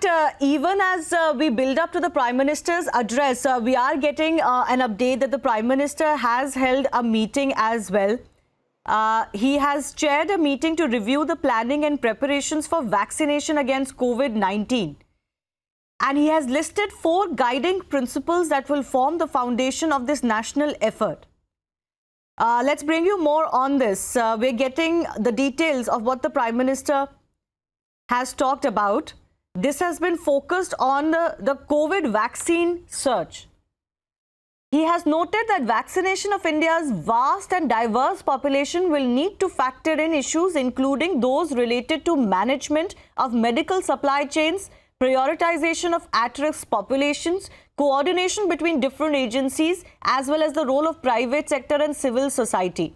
fact, even as we build up to the Prime Minister's address, we are getting an update that the Prime Minister has held a meeting as well. He has chaired a meeting to review the planning and preparations for vaccination against COVID-19. And he has listed 4 guiding principles that will form the foundation of this national effort. Let's bring you more on this. We're getting the details of what the Prime Minister has talked about. This has been focused on the COVID vaccine surge. He has noted that vaccination of India's vast and diverse population will need to factor in issues including those related to management of medical supply chains, prioritization of at-risk populations, coordination between different agencies, as well as the role of private sector and civil society.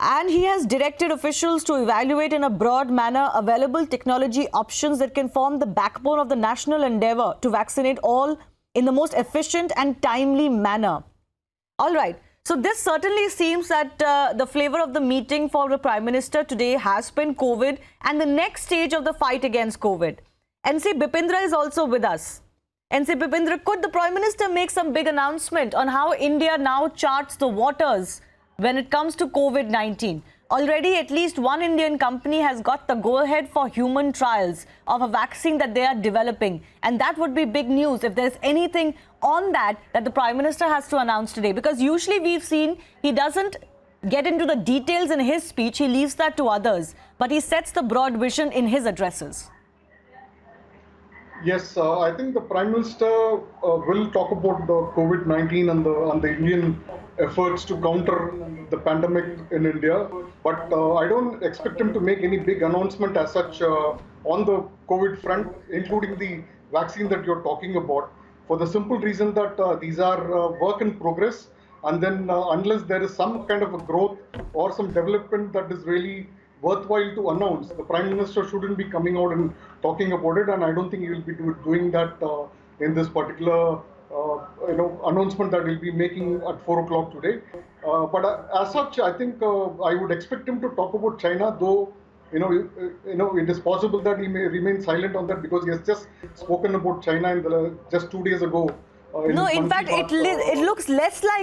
And he has directed officials to evaluate in a broad manner available technology options that can form the backbone of the national endeavor to vaccinate all in the most efficient and timely manner. All right. So this certainly seems that the flavor of the meeting for the Prime Minister today has been COVID and the next stage of the fight against COVID. NC Bipindra is also with us. NC Bipindra, could the Prime Minister make some big announcement on how India now charts the waters when it comes to COVID-19? Already at least one Indian company has got the go-ahead for human trials of a vaccine that they are developing. And that would be big news if there's anything on that the Prime Minister has to announce today. Because usually we've seen he doesn't get into the details in his speech, he leaves that to others. But he sets the broad vision in his addresses. Yes, I think the Prime Minister will talk about the COVID-19 and the Indian efforts to counter the pandemic in India. But I don't expect him to make any big announcement as such on the COVID front, including the vaccine that you're talking about, for the simple reason that these are work in progress. And then unless there is some kind of a growth or some development that is really worthwhile to announce, the Prime Minister shouldn't be coming out and talking about it, and I don't think he will be doing that in this particular announcement that he'll be making at 4 o'clock today. But as such, I think I would expect him to talk about China, though it is possible that he may remain silent on that because he has just spoken about China just 2 days ago. No, in fact, it looks less like